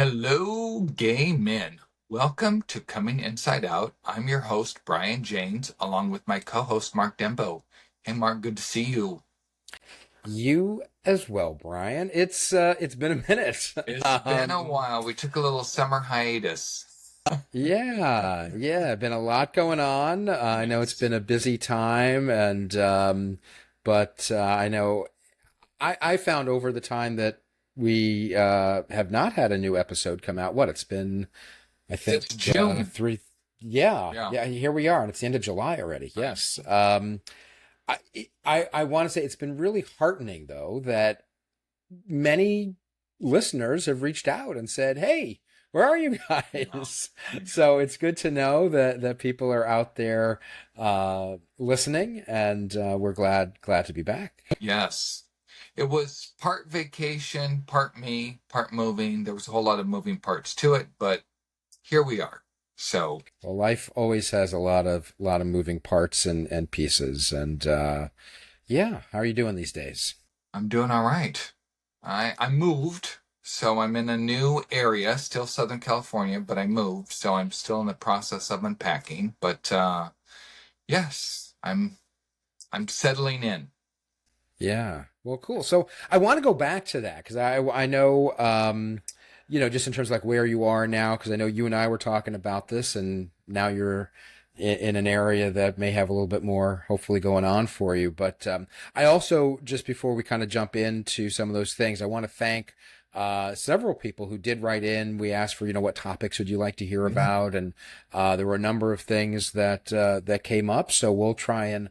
Hello, gay men. Welcome to Coming Inside Out. I'm your host, Brian James, along with my co-host, Mark Dembo. Hey, Mark, good to see you. You as well, Brian. It's been a minute. It's been a while. We took a little summer hiatus. Yeah, been a lot going on. I know it's Yes. been a busy time, and but I know I found over the time that we have not had a new episode come out. What it's been, I think Since June. three. Yeah, Yeah. yeah. Here we are, and it's the end of July already. I Yes. I want to say it's been really heartening though that many listeners have reached out and said, "Hey, where are you know. guys?" So it's good to know that people are out there listening, and we're glad to be back. Yes. It was part vacation, part me, part moving. There was a whole lot of moving parts to it, but here we are. So, Well, life always has a lot of moving parts and pieces, and yeah, how are you doing these days? I'm doing all right. I moved, so I'm in a new area, still Southern California, but I moved, so I'm still in the process of unpacking. But yes, I'm settling in. Yeah. Well, cool. So I want to go back to that because I know just in terms of like where you are now, because I know you and I were talking about this, and now you're in an area that may have a little bit more hopefully going on for you. But I also, just before we kind of jump into some of those things, I want to thank several people who did write in. We asked for, what topics would you like to hear Yeah. about, and there were a number of things that came up. So we'll try and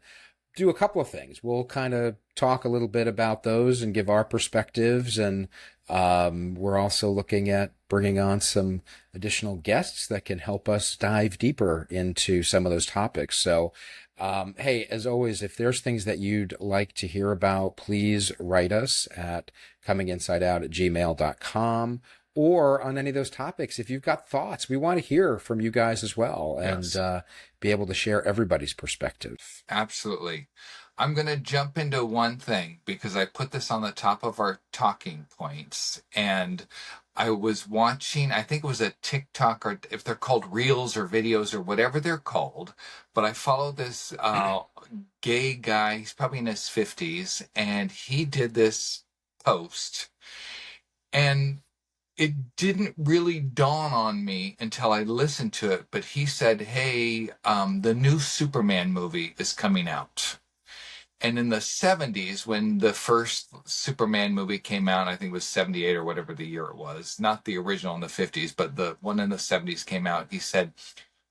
do a couple of things. We'll kind of talk a little bit about those and give our perspectives. And we're also looking at bringing on some additional guests that can help us dive deeper into some of those topics. So, hey, as always, if there's things that you'd like to hear about, please write us at cominginsideout@gmail.com or on any of those topics. If you've got thoughts, we want to hear from you guys as well, and Yes, be able to share everybody's perspective. absolutely. I'm going to jump into one thing because I put this on the top of our talking points. And I was watching, I think it was a TikTok, or if they're called reels or videos or whatever they're called. But I follow this gay guy, he's probably in his 50s, and he did this post. And it didn't really dawn on me until I listened to it. But he said, hey, the new Superman movie is coming out. And in the 70s, when the first Superman movie came out, I think it was 78 or whatever the year it was, not the original in the 50s, but the one in the 70s came out. He said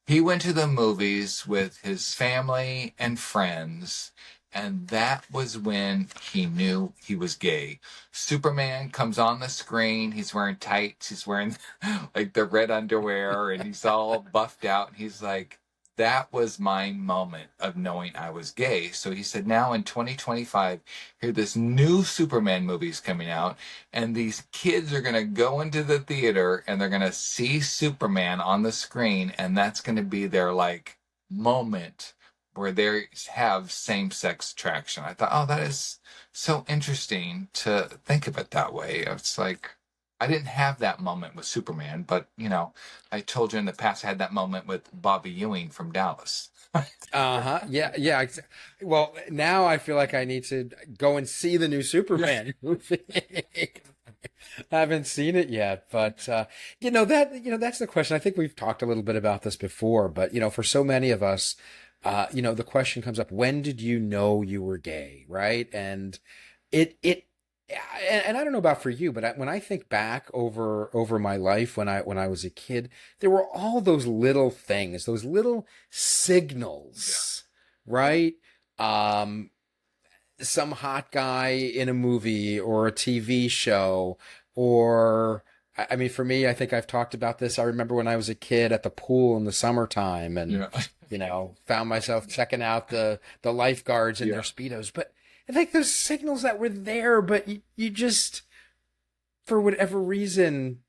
he went to the movies with his family and friends, and that was when he knew he was gay. Superman comes on the screen. He's wearing tights. He's wearing like the red underwear, and he's all buffed out. And he's like, that was my moment of knowing I was gay. So he said, now in 2025, here this new Superman movie is coming out, and these kids are going to go into the theater and they're going to see Superman on the screen, and that's going to be their like moment where they have same-sex attraction. I thought, oh, that is so interesting to think of it that way. It's like I didn't have that moment with Superman, but I told you in the past I had that moment with Bobby Ewing from Dallas. Uh-huh. Yeah, yeah. Well, now I feel like I need to go and see the new Yeah. Superman movie. I haven't seen it yet, but that's the question. I think we've talked a little bit about this before, but for so many of us, the question comes up, when did you know you were gay, right? And it and I don't know about for you, but when I think back over my life when I was a kid, there were all those little things, those little Yeah. signals, right? Um, some hot guy in a movie or a TV show, or I mean, for me, I think I've talked about this. I remember when I was a kid at the pool in the summertime, and Yeah. found myself checking out the lifeguards in their Yeah. speedos, but I think those signals that were there, but you just, for whatever reason,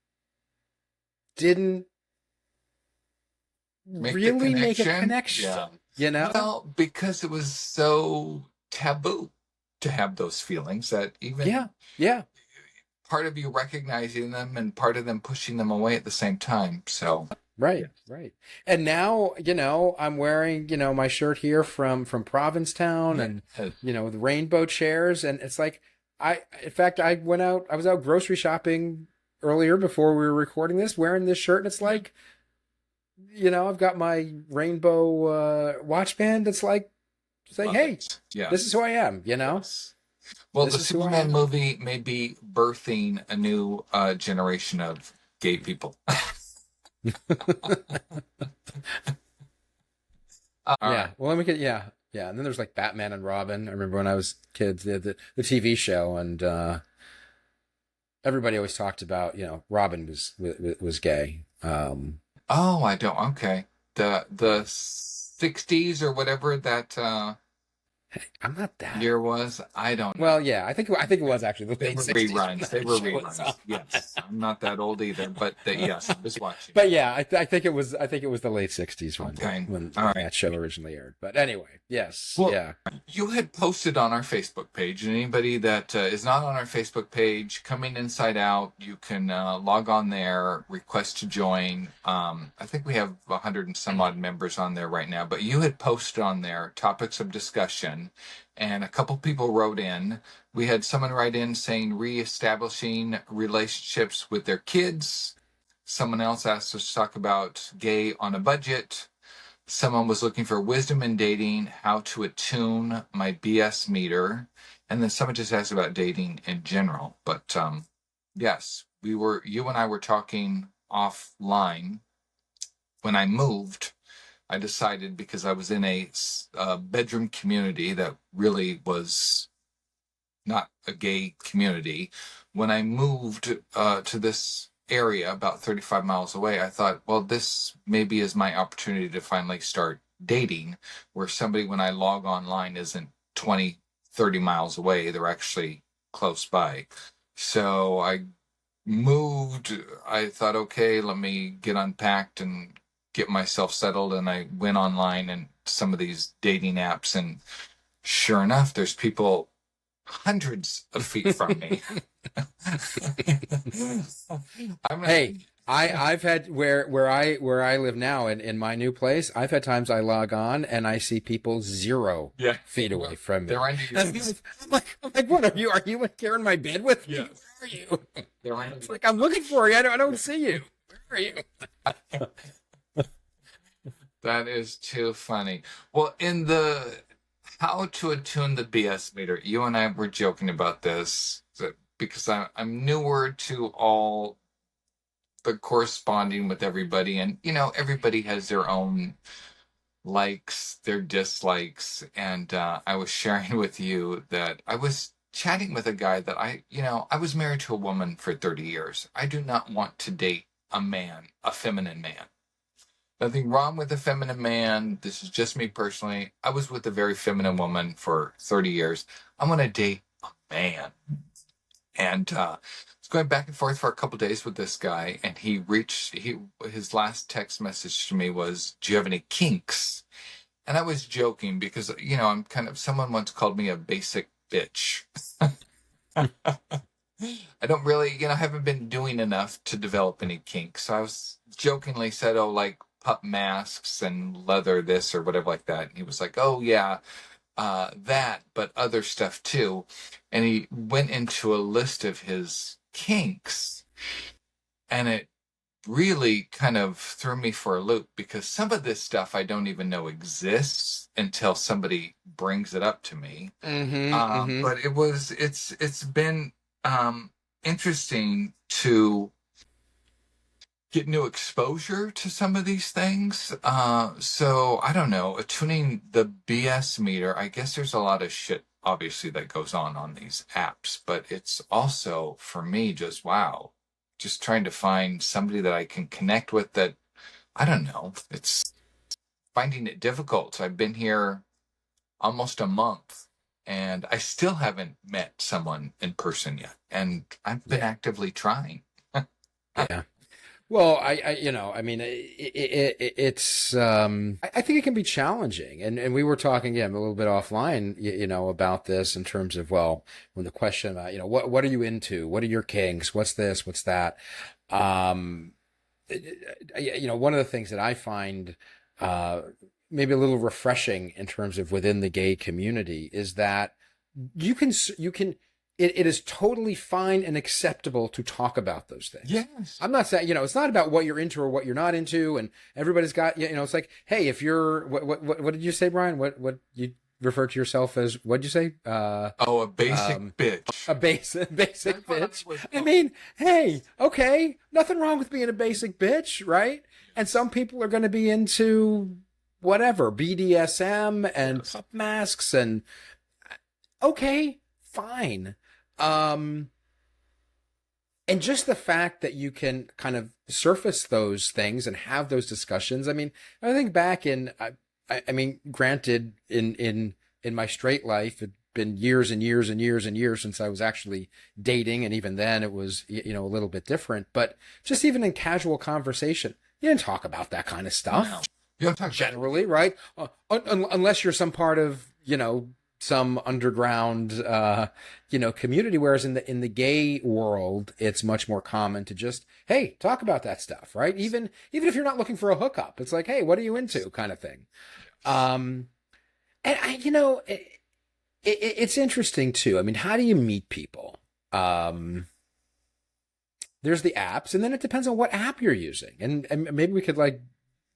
didn't Make the really make a connection. connection, Yeah. you know? Well, because it was so taboo to have those feelings that Yeah, even yeah, part of you recognizing them and part of them pushing them away at the same time. So Right, right. And now, I'm wearing, my shirt here from Provincetown, yeah, and, the rainbow chairs. And it's like, in fact, I was out grocery shopping earlier before we were recording this, wearing this shirt. And it's like, I've got my rainbow watch band. It's like saying, love hey, it. this is Yes. who I am, Yes. Well, the This is who I Superman am. movie may be birthing a new generation of gay people. All Yeah. right. Well, yeah. Yeah. And then there's like Batman and Robin. I remember when I was kids, the TV show, and everybody always talked about, Robin was gay. Oh, I don't. Okay. The 60s or whatever that I'm not that. year was, I don't know. Well, yeah, I think it was actually the They late were '60s when reruns. They that were show was on. reruns. Yes. I'm not that old either, but yes, I was watching. But yeah, I think it was the late '60s when Okay. when All when right. that show originally aired. But anyway, yes, Well, yeah. you had posted on our Facebook page, and anybody that is not on our Facebook page, Coming Inside Out, you can log on there, request to join. I think we have 100 and some odd members on there right now, but you had posted on there topics of discussion, and a couple people wrote in. We had someone write in saying reestablishing relationships with their kids. Someone else asked us to talk about gay on a budget. Someone was looking for wisdom in dating, how to attune my BS meter, and then someone just asked about dating in general. But yes, you and I were talking offline. When I moved, I decided, because I was in a bedroom community that really was not a gay community. When I moved to this area about 35 miles away, I thought, well, this maybe is my opportunity to finally start dating, where somebody, when I log online, isn't 20, 30 miles away. They're actually close by. So I moved. I thought, okay, let me get unpacked and get myself settled. And I went online and some of these dating apps, and sure enough, there's people hundreds of feet from me. I'm not, Hey, I've had where I live now in my new place. I've had times I log on and I see people zero yeah, feet away from they're me. under your, And I'm like, what are you? Are you here in my bed with me? yes, Where are you? they're under, It's like I'm looking for you. I don't see you. Where are you? that is too funny. Well, in the how to attune the BS meter, you and I were joking about this because I'm newer to all the corresponding with everybody, and everybody has their own likes, their dislikes, and I was sharing with you that I was chatting with a guy that I was married to a woman for 30 years. I do not want to date a man, a feminine man. Nothing wrong with a feminine man. This is just me personally. I was with a very feminine woman for 30 years. I want to date a man. And I was going back and forth for a couple of days with this guy, and his last text message to me was, "Do you have any kinks?" And I was joking because I'm someone once called me a basic bitch. I don't really, haven't been doing enough to develop any kinks. So I was jokingly said, "Oh, like pup masks and leather this or whatever like that." And he was like, "Oh yeah, that, but other stuff too." And he went into a list of his kinks, and it really kind of threw me for a loop because some of this stuff I don't even know exists until somebody brings it up to me. Mm-hmm. Mm-hmm. But it's been interesting to get new exposure to some of these things. So I don't know, attuning the BS meter. I guess there's a lot of shit obviously that goes on these apps, but it's also for me just wow, just trying to find somebody that I can connect with. That I don't know. It's finding it difficult. I've been here almost a month. And I still haven't met someone in person yet. And I've been Yeah. actively trying. Yeah. Well, I mean, I think it can be challenging, and we were talking again a little bit offline, about this in terms of, well, when the question about, what are you into, what are your kinks, what's this, what's that, um, one of the things that I find, uh, maybe a little refreshing in terms of within the gay community is that you can it is totally fine and acceptable to talk about those things. Yes. I'm not saying, it's not about what you're into or what you're not into, and everybody's got, it's like, hey, if you're, what did you say, Brian? What you refer to yourself as? What'd you say? Oh, a basic Um, bitch. a basic That's what I bitch. was I told. mean, hey, okay, nothing wrong with being a basic bitch, right? And some people are going to be into whatever, BDSM and Yes. pup masks, and okay, fine. Um, and just the fact that you can kind of surface those things and have those discussions. I mean, I think back I mean, granted, in my straight life, it'd been years and years and years and years since I was actually dating, and even then, it was a little bit different. But just even in casual conversation, you didn't talk about that kind of No. stuff You don't talk about generally, right? Unless you're some part of, some underground, community. Whereas in the gay world, it's much more common to just, hey, talk about that stuff, right? Even if you're not looking for a hookup, it's like, hey, what are you into, kind of thing. Um, and it's interesting too. I mean, how do you meet people? Um, there's the apps, and then it depends on what app you're using, and maybe we could like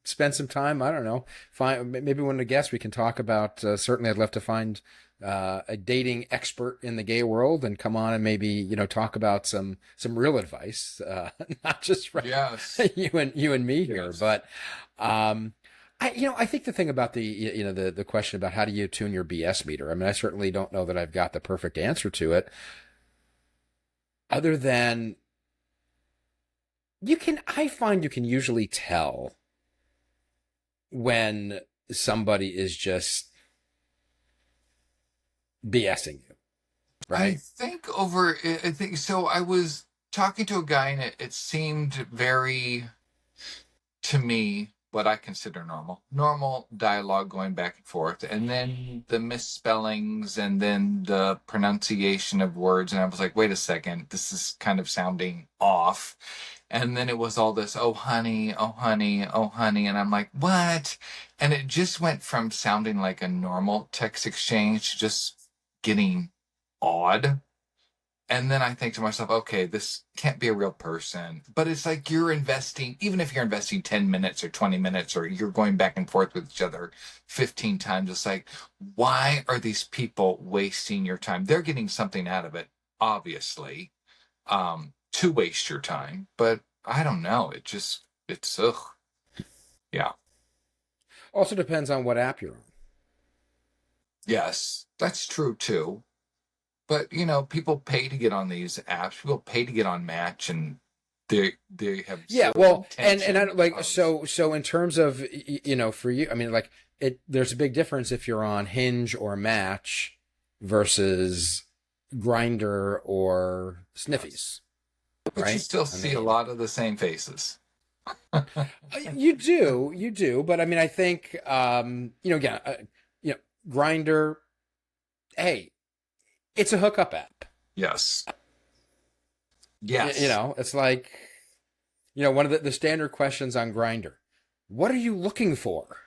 spend some time. I don't know. Find maybe when the guest we can talk about. Certainly, I'd love to find a dating expert in the gay world and come on and maybe talk about some real advice, not just from yes. you and me here. Yes. But I think the thing about the question about how do you tune your BS meter. I mean, I certainly don't know that I've got the perfect answer to it, other than you can. I find you can usually tell when somebody is just BSing you, I right? think over, I think so. I was talking to a guy and it seemed very, to me, what I consider normal dialogue going back and forth, and then the misspellings and then the pronunciation of words. And I was like, wait a second, this is kind of sounding off. And then it was all this, oh, honey, oh, honey, oh, honey. And I'm like, what? And it just went from sounding like a normal text exchange to just getting odd. And then I think to myself, okay, this can't be a real person. But it's like you're investing, even if you're investing 10 minutes or 20 minutes, or you're going back and forth with each other 15 times, it's like, why are these people wasting your time? They're getting something out of it, obviously, to waste your time. But I don't know. Ugh. Yeah. Also depends on what app you're on. Yes, that's true too. But people pay to get on these apps. People pay to get on Match, and they have Yeah, zero well, and I intention like of. so in terms of for you, I mean, like there's a big difference if you're on Hinge or Match versus Grinder or Yes. Sniffies, But you right? still I see a mean, lot of the same faces. you do, but I mean, I think again, Grinder. Hey, it's a hookup app. Yes. Yes. It's like one of the standard questions on Grinder. What are you looking for?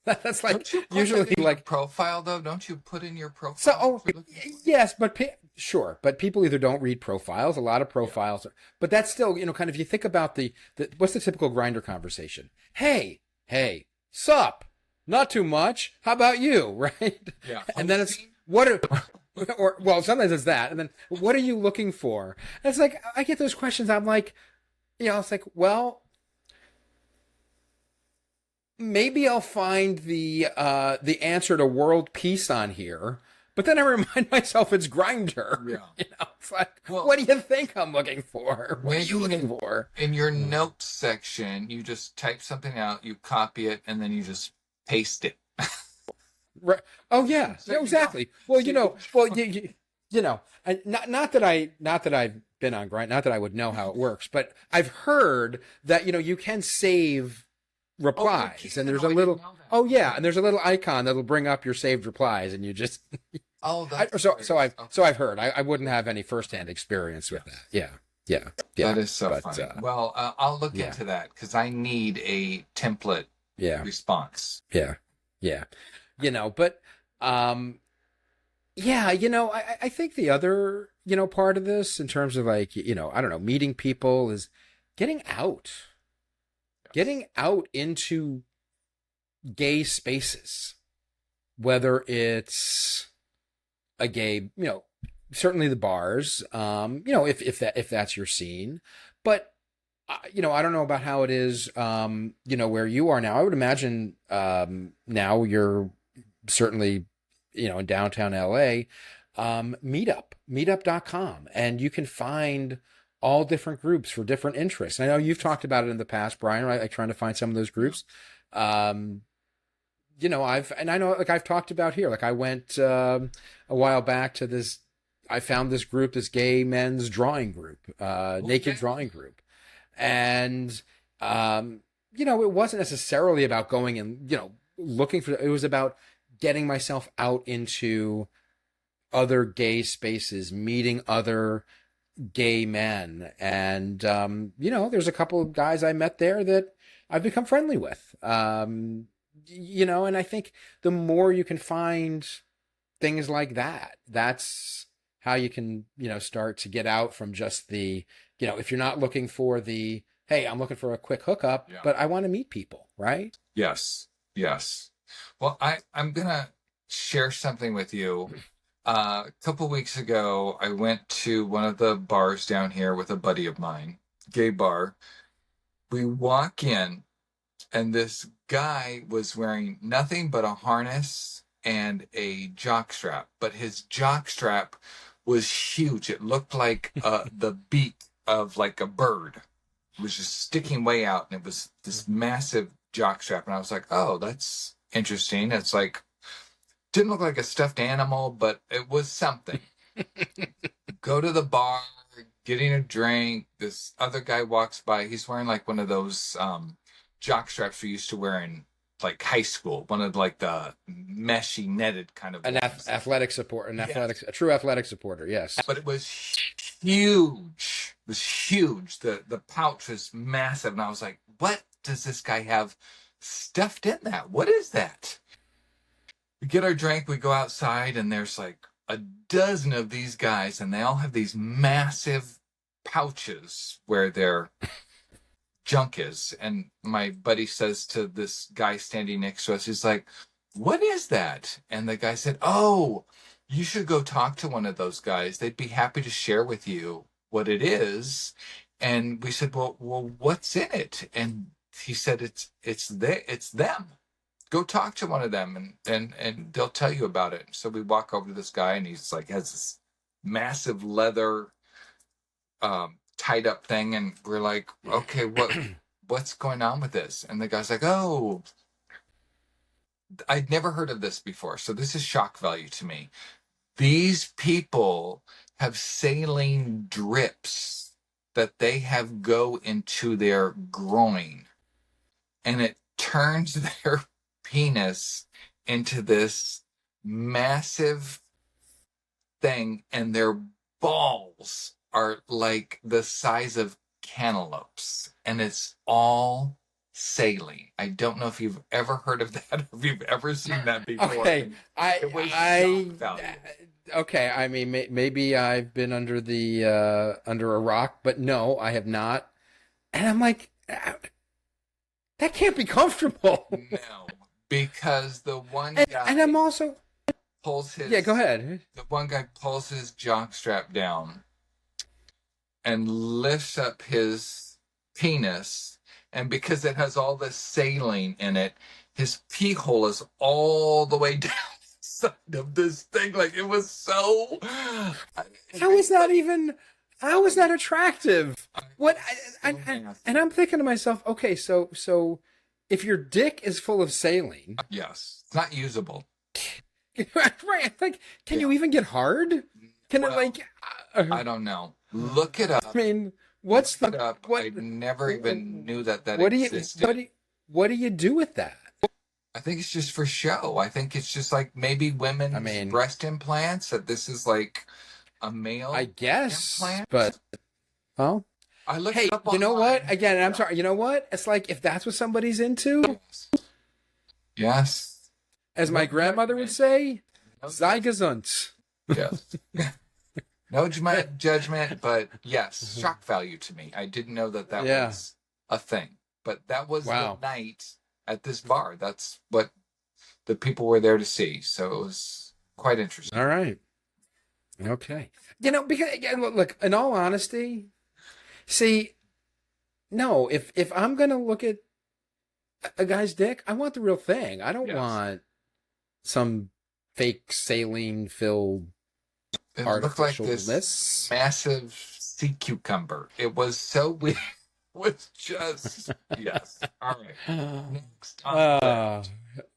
That's like Don't you put that usually in your like profile though? Don't you put in your so. profile Oh, what you're looking for? yes, but sure, but people either don't read profiles. A lot of Yeah. profiles, but that's still kind of, you think about the what's the typical Grinder conversation? Hey, sup? Not too much. How about you? Right? Yeah. And then it's Hosting? what are or well, sometimes it's that, and then what are you looking for? And it's like I get those questions. I'm like, it's like, well, maybe I'll find the answer to world peace on here. But then I remind myself it's Grinder. Yeah. It's like, Well, what do you think I'm looking for? What are you maybe looking for? in your notes section, you just type something out, you copy it, and then you just paste it. Right. Oh yeah, So yeah, you don't. exactly. Well, So you well, not that I've been on Grind. Not that I would know how it works, but I've heard that, you can save Oh, you replies, and can. there's Oh, a I didn't little, know that. oh yeah, and there's a little icon that'll bring up your saved replies, and you just, Oh, that's so hilarious. I've heard. I wouldn't have any firsthand experience with that. Yes. Yeah, yeah, yeah. That is so But funny. Well, I'll look yeah, into that because I need a template yeah, response. yeah, yeah. But um, yeah, I think the other, part of this in terms of like, I don't know, meeting people is getting out, Yes. into gay spaces, whether it's a gay, certainly the bars, if that's your scene, but I don't know about how it is, where you are now. I would imagine now you're certainly, in downtown LA, meetup.com, and you can find all different groups for different interests. I know you've talked about it in the past, Brian, right? Like trying to find some of those groups. Um, I know, like I've talked about here, like I went a while back to this, I found this group, this gay men's drawing group, naked Okay. drawing group. And, it wasn't necessarily about going and, looking for, it was about getting myself out into other gay spaces, meeting other gay men. And, there's a couple of guys I met there that I've become friendly with. And I think the more you can find things like that, that's how you can, start to get out from just the, if you're not looking for the, hey, I'm looking for a quick hookup, Yeah. but I want to meet people, right? Yes. Yes. Well, I'm gonna share something with you. A couple weeks ago, I went to one of the bars down here with a buddy of mine, gay bar. We walk in, and this guy was wearing nothing but a harness and a jock strap, but his jock strap was huge. It looked like the beak of like a bird. It was just sticking way out, and it was this massive jock strap. And I was like, oh, that's interesting. It's like didn't look like a stuffed animal, but it was something. Go to the bar, getting a drink. This other guy walks by. He's wearing like one of those jock straps we used to wear in like high school, one of like the meshy netted kind of An ones. athletic support, Yes, a true athletic supporter. Yes. but it was huge. It was huge. The pouch was massive, and I was like, "What does this guy have stuffed in that? What is that?" We get our drink, we go outside, and there's like a dozen of these guys, and they all have these massive pouches where their junk is. And my buddy says to this guy standing next to us, he's like, what is that? And the guy said, oh, you should go talk to one of those guys. They'd be happy to share with you what it is. And we said, well, what's in it? And he said, it's them. Go talk to one of them, and they'll tell you about it. So we walk over to this guy, and he's like has this massive leather tied up thing, and we're like, okay, what's going on with this? And the guy's like, oh, I'd never heard of this before, so this is shock value to me. These people have saline drips that they have go into their groin, and it turns their penis into this massive thing, and their balls are like the size of cantaloupes, and it's all saline. I don't know if you've ever heard of that, or if you've ever seen that before. Okay, It was shock value. okay. I mean, maybe I've been under a rock, but no, I have not. And I'm like, that can't be comfortable. No, because the one And guy I'm also, pulls his yeah. Go ahead. the one guy pulls his jock strap down and lifts up his penis, and because it has all this saline in it, his pee hole is all the way down the side of this thing. Like it was so. How is that even? How is that attractive? What? So nasty. And I'm thinking to myself, okay, so if your dick is full of saline, Yes, it's not usable. right? Like, can Yeah. you even get hard? Can it Well, like? I don't know. Look it I up. mean, what's Look it the up. what? I never even knew that What do you existed. what do you do with that? I think it's just for show. I think it's just like maybe I women's mean, breast implants, that this is like a I male guess, implant. but well, I looked it hey, up you know what? online. Again, I'm Yeah. sorry. You know what? It's like if that's what somebody's into, Yes. Yes. as my No grandmother would judgment. say, No sei judgment. gesund. Yes. No judgment, but yes, shock value to me. I didn't know that that Yeah. was a thing, but that was the Wow. night at this bar. That's what the people were there to see. So it was quite interesting. All right. Okay. Because again, look, in all honesty, see, no, if I'm gonna look at a guy's dick, I want the real thing. I don't Yes. want some fake saline filled It looked like this artificialness. massive sea cucumber. It was so weird. It was just, yes. All right. Next on the Uh, list.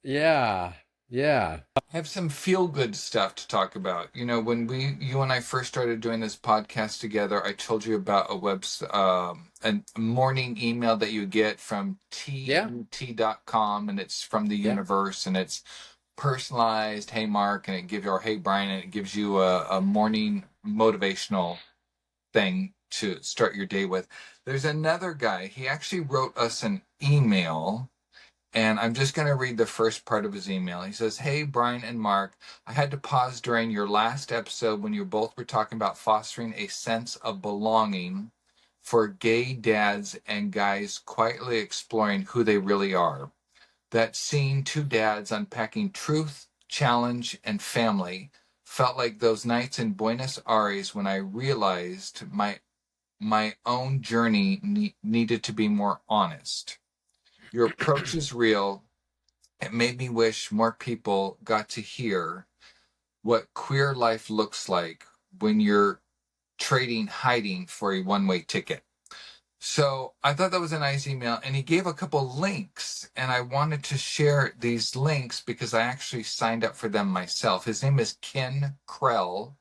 yeah, yeah, I have some feel good stuff to talk about. You know, when you and I first started doing this podcast together, I told you about a morning email that you get from yeah, tut.com, and it's from the yeah. universe, and it's personalized. Hey, Mark, and it gives you, or hey, Brian, and it gives you a morning motivational thing to start your day with. There's another guy. He actually wrote us an email, and I'm just going to read the first part of his email. He says, Hey, Brian and Mark, I had to pause during your last episode when you both were talking about fostering a sense of belonging for gay dads and guys quietly exploring who they really are. That scene, two dads unpacking truth, challenge, and family, felt like those nights in Buenos Aires when I realized my own journey needed to be more honest. Your approach is real. It made me wish more people got to hear what queer life looks like when you're trading hiding for a one-way ticket. So I thought that was a nice email, and he gave a couple links, and I wanted to share these links because I actually signed up for them myself. His name is Ken Krell,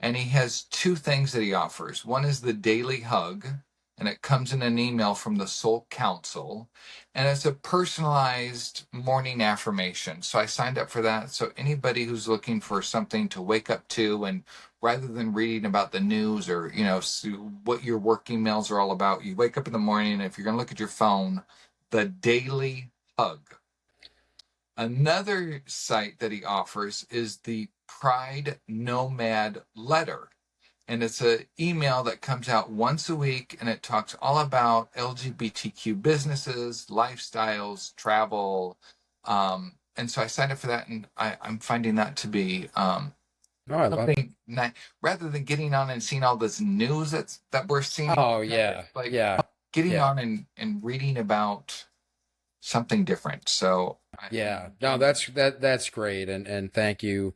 and he has two things that he offers. One is the Daily Hug, and it comes in an email from the Soul Council, and it's a personalized morning affirmation. So I signed up for that. So anybody who's looking for something to wake up to, and rather than reading about the news or what your work emails are all about, you wake up in the morning, and if you're going to look at your phone, the Daily Hug. Another site that he offers is the Pride Nomad Letter. And it's an email that comes out once a week, and it talks all about LGBTQ businesses, lifestyles, travel. And so I signed up for that, and I'm finding that to be No, I love. something nice. Rather than getting on and seeing all this news that we're seeing, Oh yeah, like yeah, getting yeah, on and reading about something different. So yeah. I'm No, enjoying. that's great, and thank you,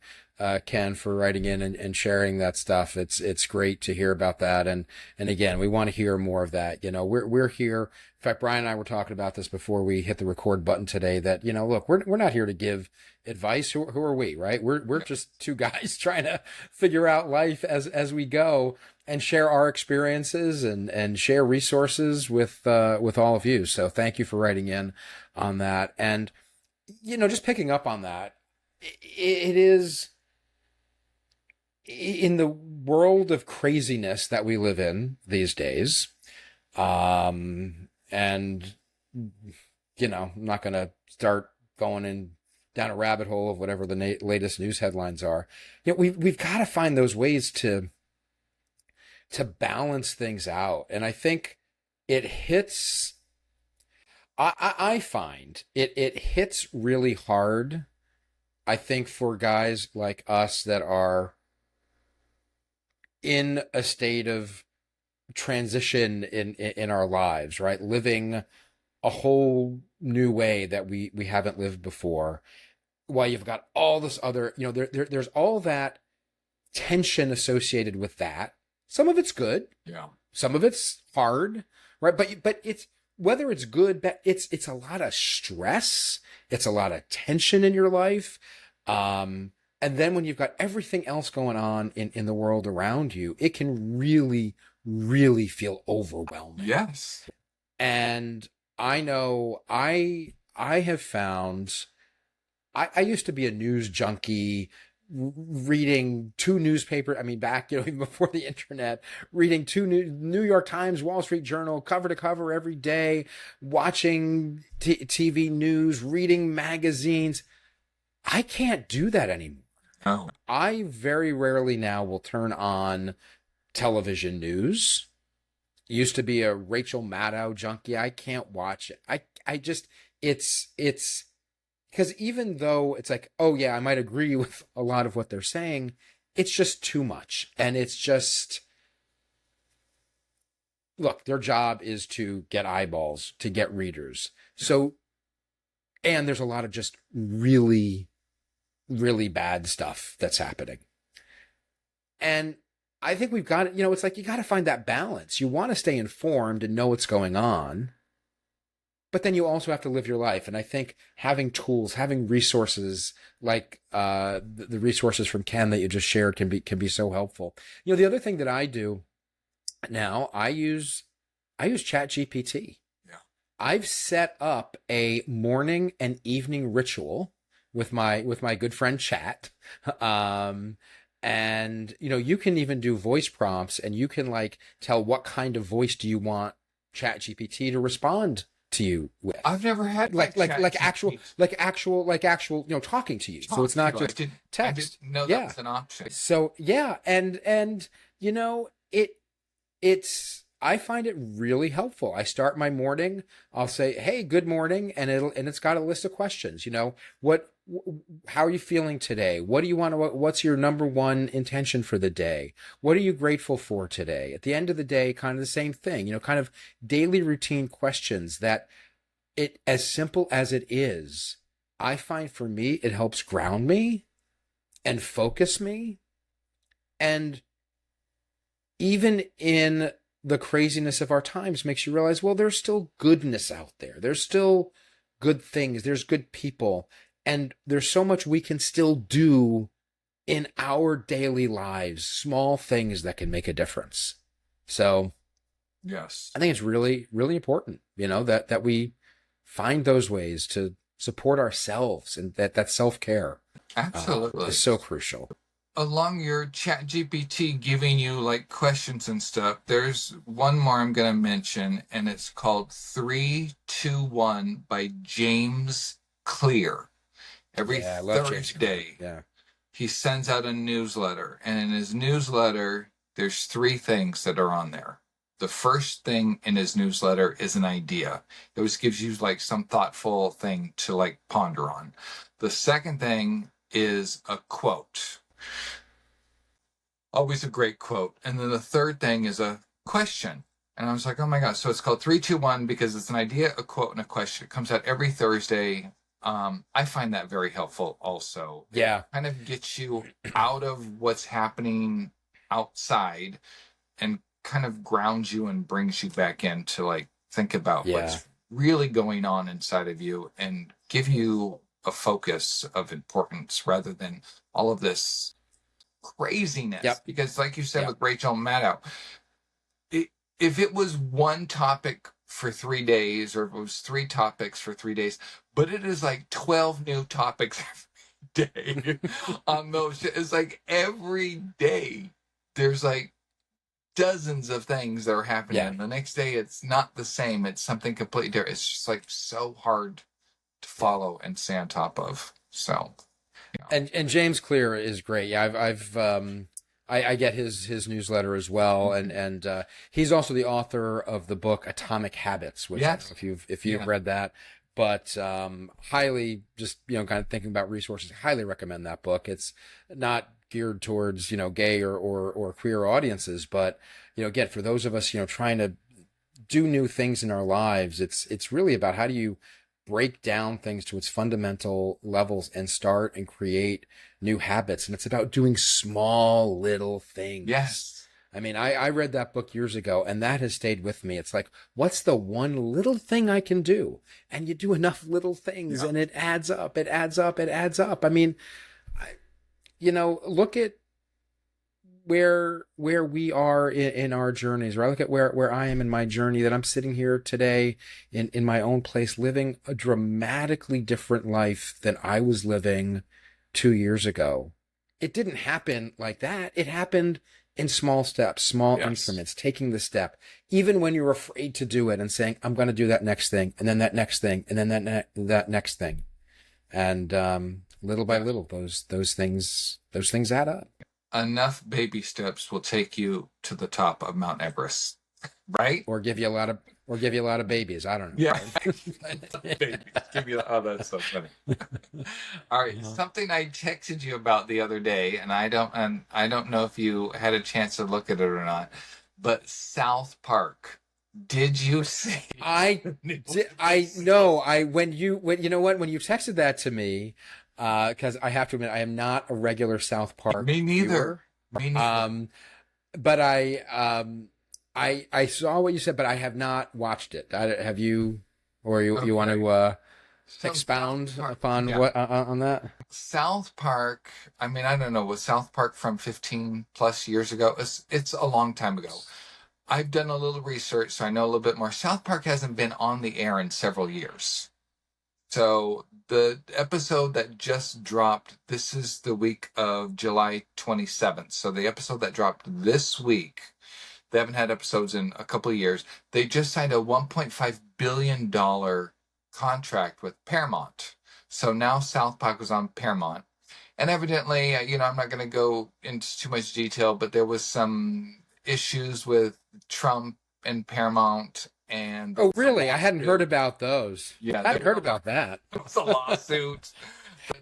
Ken, for writing in and sharing that stuff. It's great to hear about that, and again, we want to hear more of that. We're here. In fact, Brian and I were talking about this before we hit the record button today. That look, we're not here to give advice. Who are we, right? We're just two guys trying to figure out life as we go and share our experiences and share resources with all of you. So thank you for writing in on that. And just picking up on that, it is in the world of craziness that we live in these days. And I'm not going to start going in down a rabbit hole of whatever the latest news headlines are. We've got to find those ways to balance things out. And I think it hits. I find it hits really hard. I think for guys like us that are in a state of transition in our lives, right? Living a whole new way that we haven't lived before. While you've got all this other, there's all that tension associated with that. Some of it's good. Yeah. Some of it's hard, right? But it's whether it's good, but it's a lot of stress. It's a lot of tension in your life. And And then when you've got everything else going on in the world around you, it can really, really feel overwhelming. Yes. And I know I have found I used to be a news junkie, reading two newspapers. I mean, back, even before the internet, reading two New York Times, Wall Street Journal, cover to cover every day, watching TV news, reading magazines. I can't do that anymore. No. I very rarely now will turn on television news. Used to be a Rachel Maddow junkie. I can't watch it. I just, it's, because even though it's like, oh yeah, I might agree with a lot of what they're saying, it's just too much. And it's just, look, their job is to get eyeballs, to get readers. So, and there's a lot of just really, really bad stuff that's happening. And I think we've got it, it's like you got to find that balance. You want to stay informed and know what's going on, but then you also have to live your life. And I think having tools, having resources like the resources from Ken that you just shared can be so helpful. The other thing that I do now, I use ChatGPT. Yeah. I've set up a morning and evening ritual with my good friend Chat. And you can even do voice prompts, and you can like tell what kind of voice do you want ChatGPT to respond to you with. I've never had like actual talking to you. So it's not just text. I didn't know that was an option. So yeah, and it's I find it really helpful. I start my morning, I'll say, "Hey, good morning," and it's got a list of questions. How are you feeling today? What do you want to, what's your number one intention for the day? What are you grateful for today? At the end of the day, kind of the same thing, kind of daily routine questions that it, as simple as it is, I find for me, it helps ground me and focus me. And even in the craziness of our times makes you realize, well, there's still goodness out there. There's still good things. There's good people. And there's so much we can still do in our daily lives, small things that can make a difference. So yes, I think it's really, really important, that we find those ways to support ourselves, and that self-care absolutely is so crucial. Along your chat GPT giving you like questions and stuff, there's one more I'm going to mention, and it's called 321 by James Clear. Every Thursday, he sends out a newsletter. And in his newsletter, there's three things that are on there. The first thing in his newsletter is an idea. It always gives you like some thoughtful thing to like ponder on. The second thing is a quote. Always a great quote. And then the third thing is a question. And I was like, oh my gosh. So it's called 321 because it's an idea, a quote, and a question. It comes out every Thursday. I find that very helpful also. Yeah. It kind of gets you out of what's happening outside and kind of grounds you and brings you back in to like think about what's really going on inside of you and give you a focus of importance rather than all of this craziness. Because like you said with Rachel Maddow, if it was one topic for 3 days, or if it was 3 topics for 3 days, but it is like 12 new topics every day on those. It's like every day there's like dozens of things that are happening. And the next day it's not the same. It's something completely different. It's just like so hard to follow and stay on top of. So, and James Clear is great. Yeah, I get his newsletter as well, and he's also the author of the book Atomic Habits, which if you've read that, but highly just kind of thinking about resources, highly recommend that book. It's not geared towards gay or queer audiences, but again, for those of us trying to do new things in our lives, it's really about how do you break down things to its fundamental levels and start and create new habits. And it's about doing small little things. Yes. I mean, I read that book years ago, and that has stayed with me. It's like, what's the one little thing I can do? And you do enough little things and it adds up, it adds up, it adds up. I mean, look at where we are in our journeys, right? Look at where I am in my journey, that I'm sitting here today in my own place, living a dramatically different life than I was living 2 years ago. It didn't happen like that. It happened in small steps, small Yes. increments, taking the step, even when you're afraid to do it and saying, I'm going to do that next thing, and then that next thing, and then that next thing. And little by Yeah. little, those things add up. Enough baby steps will take you to the top of Mount Everest, right? Or give you a lot of babies. I don't know. Yeah. Right? Babies. Give you, oh, that's so funny. All right, Uh-huh. something I texted you about the other day, and I don't know if you had a chance to look at it or not, but South Park. Did you see I the new I episode? know I when you know what, when you texted that to me, because I have to admit I am not a regular South Park Me neither. viewer. Me neither. Um, but I saw what you said, but I have not watched it. Have you, or you want Okay. to So South expound Park, upon yeah. what on that? South Park, I mean, I don't know, was South Park from 15 plus years ago? It's a long time ago. I've done a little research, so I know a little bit more. South Park hasn't been on the air in several years. So the episode that just dropped, this is the week of July 27th. So the episode that dropped this week, they haven't had episodes in a couple of years. They just signed a $1.5 billion contract with Paramount. So now South Park was on Paramount. And evidently, I'm not going to go into too much detail, but there was some issues with Trump and Paramount, and there Oh, was a really? I hadn't heard lawsuit. about those. Yeah, I hadn't heard about that. there was a lawsuit.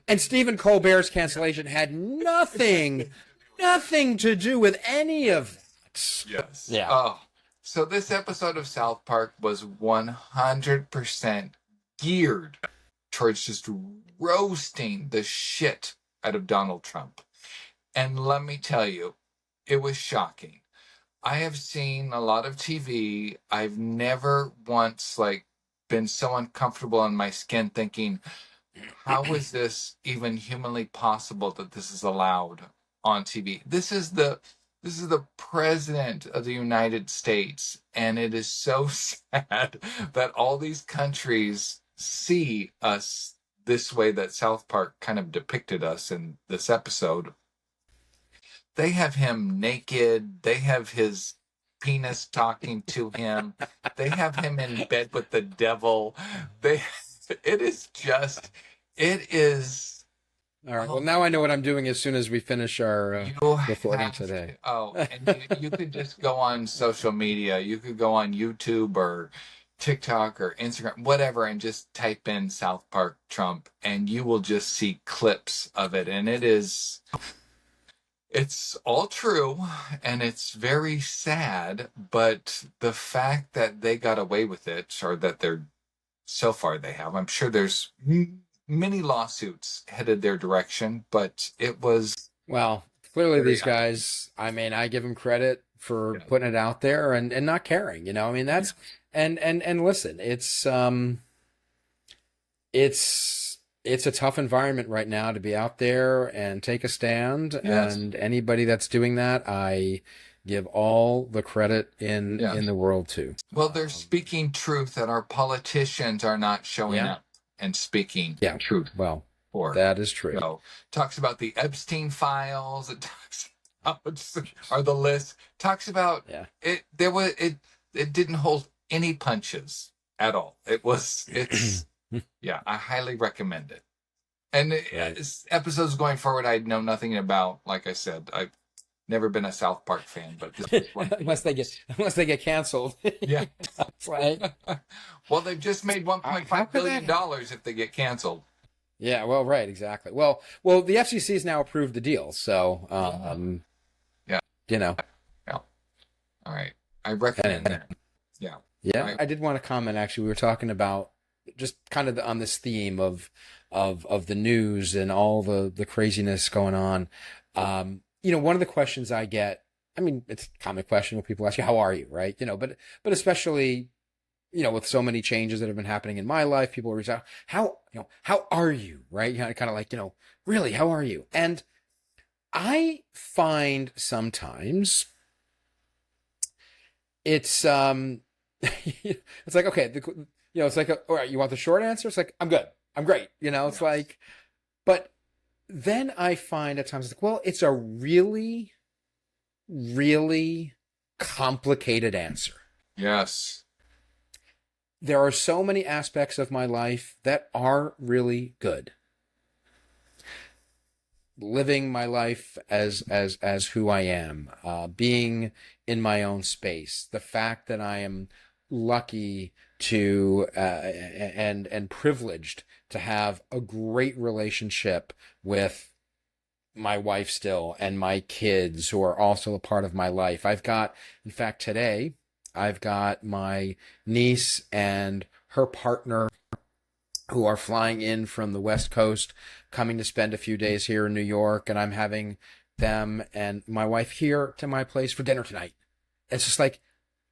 And Stephen Colbert's cancellation had nothing to do with any of that. Yes. Yeah. Oh, so this episode of South Park was 100% geared towards just roasting the shit out of Donald Trump. And let me tell you, it was shocking. I have seen a lot of TV. I've never once been so uncomfortable in my skin thinking, how is this even humanly possible that this is allowed on TV? This is the president of the United States, and it is so sad that all these countries see us this way that South Park kind of depicted us in this episode. They have him naked. They have his penis talking to him. They have him in bed with the devil. They, it is just, it is. All right. Well, Oh now my I know what God. I'm doing as soon as we finish our You recording have to. today. Oh, and you could just go on social media. You could go on YouTube or TikTok or Instagram, whatever, and just type in South Park Trump, and you will just see clips of it. And it's all true, and it's very sad, but the fact that they got away with it, or that they're so far they have, I'm sure there's many lawsuits headed their direction, but it was Well, clearly very these ugly. guys, I mean, I give them credit for Yeah. putting it out there and not caring, I mean, Yeah. that's, and listen, it's a tough environment right now to be out there and take a stand. Yes. And anybody that's doing that, I give all the credit Yeah. in the world to. Well, they're speaking truth, that our politicians are not showing Yeah, up and speaking yeah. truth Well, for. that is true. So, talks about the Epstein files. It talks about, are the list. Talks about Yeah. it. There was it. It didn't hold any punches at all. It was. It's. Yeah, I highly recommend it. And Right. episodes going forward, I know nothing about. Like I said, I've never been a South Park fan, but this was one of the ones. Unless they get canceled. Yeah. That's right. Well, they've just made How $1.5 could billion that? dollars if they get canceled. Yeah, well, right, exactly. Well, the FCC has now approved the deal, so Yeah. you know, Yeah. All right. I recommend and that. Yeah. All yeah, right. I did want to comment. Actually, we were talking about just kind of on this theme of the news and all the craziness going on. One of the questions I get, I mean, it's a common question when people ask you, "How are you?" Right? But especially with so many changes that have been happening in my life, people reach out, how are you? Right? Kind of like, really, how are you? And I find sometimes it's it's like, okay, it's like, all right, you want the short answer? It's like, I'm good, I'm great, it's Yes. like, but then I find at times, like, well, it's a really, really complicated answer. Yes. There are so many aspects of my life that are really good. Living my life as who I am, being in my own space, the fact that I am lucky to and privileged to have a great relationship with my wife still and my kids who are also a part of my life. In fact, today, I've got my niece and her partner who are flying in from the West Coast, coming to spend a few days here in New York, and I'm having them and my wife here to my place for dinner tonight. It's just like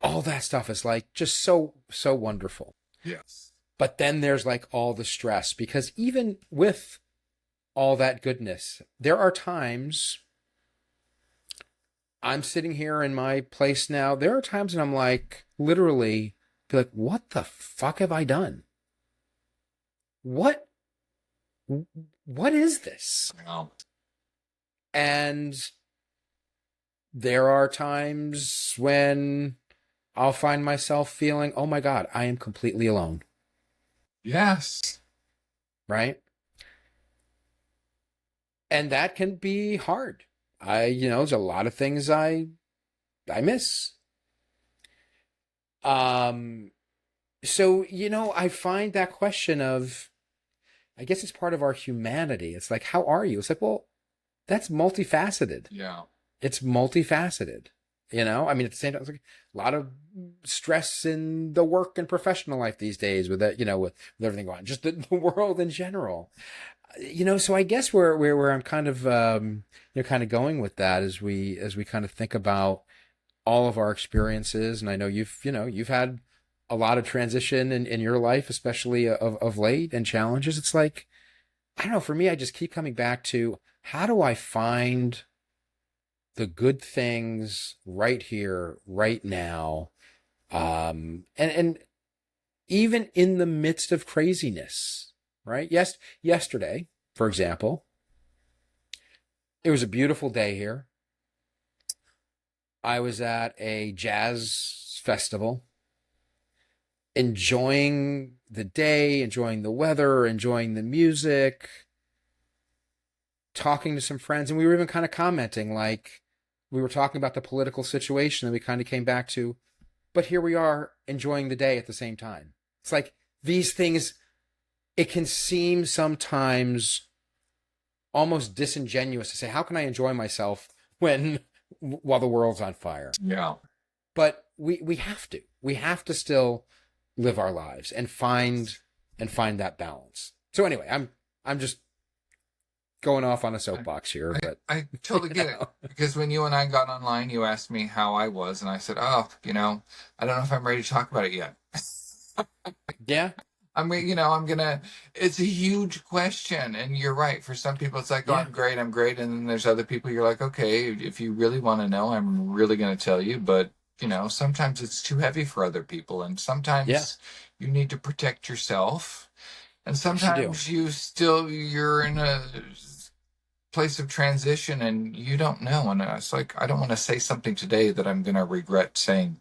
all that stuff is like just so, so wonderful. Yes. But then there's like all the stress because even with all that goodness, there are times I'm sitting here in my place now. There are times when I'm like, literally, be like, what the fuck have I done? What what is this? Well, And there are times when I'll find myself feeling, oh my God, I am completely alone, yes. right? And that can be hard. There's a lot of things I miss. Um, so, I find that question of, I guess it's part of our humanity. It's like, how are you? It's like, well, that's multifaceted. Yeah. It's multifaceted. I mean, at the same time, it's like a lot of stress in the work and professional life these days with that, with everything going on, just the world in general. So I guess where I'm kind of, kind of going with that as we kind of think about all of our experiences. And I know you've had a lot of transition in your life, especially of late, and challenges. It's like, I don't know, for me, I just keep coming back to how do I find the good things right here, right now. And even in the midst of craziness, right? Yes, yesterday, for example, it was a beautiful day here. I was at a jazz festival, enjoying the day, enjoying the weather, enjoying the music, talking to some friends. And we were even kind of commenting, like, we were talking about the political situation, and we kind of came back to, but here we are enjoying the day at the same time. It's like these things, it can seem sometimes almost disingenuous to say, how can I enjoy myself when while the world's on fire? Yeah. But we have to still live our lives and find that balance. So anyway, I'm just going off on a I, soapbox here, but I totally you get it. know, Because when you and I got online, you asked me how I was, and I said, oh, I don't know if I'm ready to talk about it yet. yeah, I'm gonna, it's a huge question. And you're right. For some people, it's like, oh, yeah, I'm great. And then there's other people you're like, okay, if you really want to know, I'm really going to tell you. But, sometimes it's too heavy for other people. And yeah, sometimes you need to protect yourself. And yes you do. sometimes you're in a place of transition and you don't know. And it's like, I don't want to say something today that I'm going to regret saying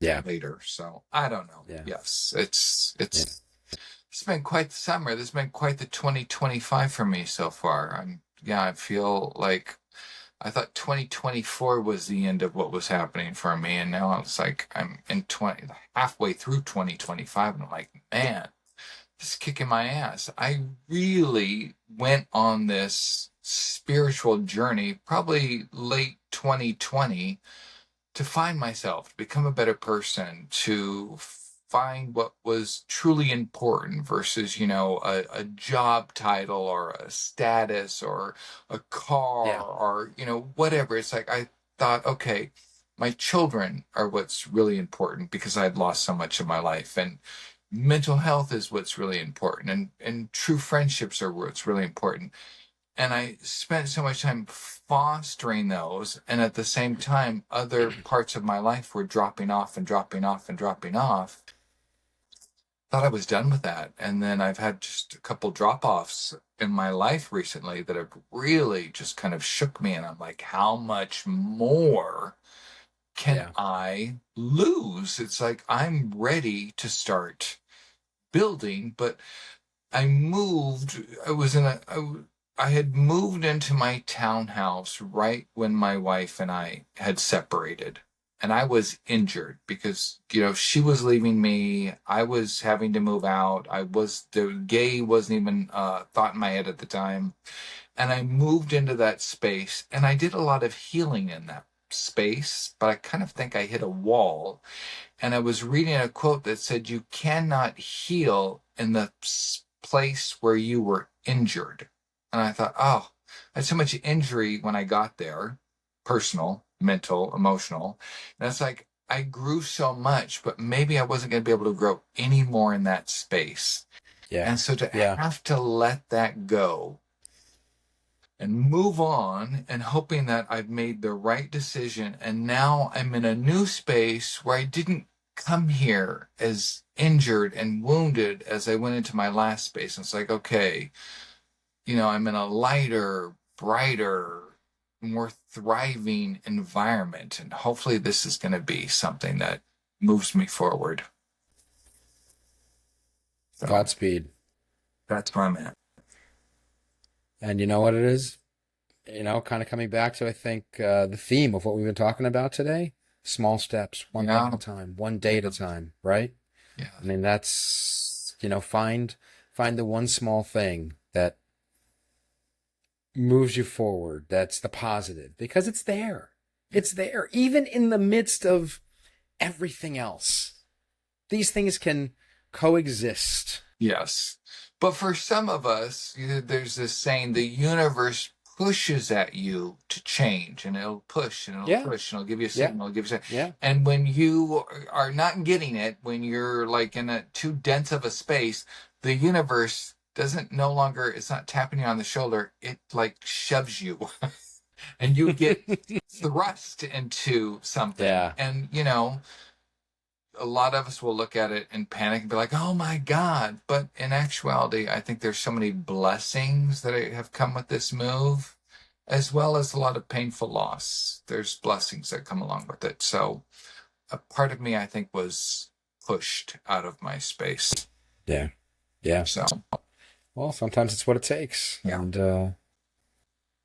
Yeah, later. So I don't know. yeah, Yes, yeah, it's been quite the summer. This has been quite the 2025 for me so far. I feel like I thought 2024 was the end of what was happening for me, and now it's like I'm in 20 halfway through 2025, and I'm like, man, this is kicking my ass. I really went on this spiritual journey probably late 2020 to find myself, to become a better person, to find what was truly important versus, a job title or a status or a car yeah, or, whatever. It's like I thought, okay, my children are what's really important because I'd lost so much of my life. And mental health is what's really important. And true friendships are what's really important. And I spent so much time fostering those. And at the same time, other parts of my life were dropping off and dropping off and dropping off. Thought I was done with that. And then I've had just a couple drop offs in my life recently that have really just kind of shook me. And I'm like, how much more can Yeah. I lose? It's like I'm ready to start building, but I moved. I had moved into my townhouse right when my wife and I had separated. And I was injured because, she was leaving me. I was having to move out. The gay wasn't even thought in my head at the time. And I moved into that space and I did a lot of healing in that space, but I kind of think I hit a wall. And I was reading a quote that said, you cannot heal in the place where you were injured. And I thought, oh, I had so much injury when I got there, personal, mental, emotional. And it's like, I grew so much, but maybe I wasn't going to be able to grow any more in that space. Yeah. And so to Yeah. have to let that go and move on and hoping that I've made the right decision. And now I'm in a new space where I didn't come here as injured and wounded as I went into my last space. And it's like, okay, I'm in a lighter, brighter, more thriving environment. And hopefully this is going to be something that moves me forward. So Godspeed. that's where I'm at. And you know what it is? Kind of coming back to, I think, the theme of what we've been talking about today. Small steps, one thing at a Yeah. time, one day at a time, right? Yeah. I mean, that's, find the one small thing that moves you forward. That's the positive because it's there. It's there, even in the midst of everything else. These things can coexist. Yes. But for some of us, there's this saying the universe pushes at you to change and it'll push and it'll Yeah, push and it'll give you a yeah, signal, give you a, yeah, and when you are not getting it, when you're like in a too dense of a space, the universe doesn't no longer, it's not tapping you on the shoulder, it like shoves you and you get thrust into something. yeah, And a lot of us will look at it and panic and be like, oh my God. But in actuality, I think there's so many blessings that have come with this move, as well as a lot of painful loss. There's blessings that come along with it. So a part of me, I think, was pushed out of my space. yeah, yeah. So, Well, sometimes it's what it takes. yeah. And,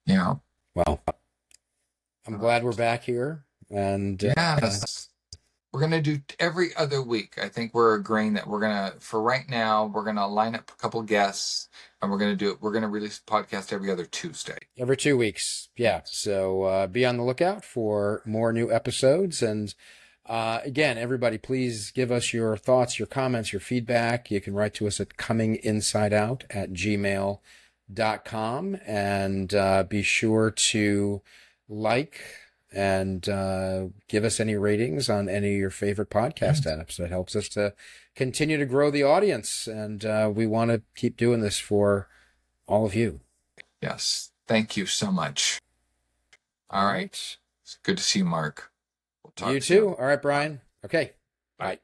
Yeah. well, I'm glad we're back here. And, Yes. We're going to do every other week. I think we're agreeing that for right now, we're going to line up a couple guests and we're going to release a podcast every other Tuesday. every 2 weeks. Yeah. So be on the lookout for more new episodes. And again, everybody, please give us your thoughts, your comments, your feedback. You can write to us at cominginsideout@gmail.com and be sure to like and give us any ratings on any of your favorite podcast apps. That helps us to continue to grow the audience. And we want to keep doing this for all of you. Yes. Thank you so much. All right. It's good to see you, Mark. We'll talk You soon. too. All right, Brian. Okay.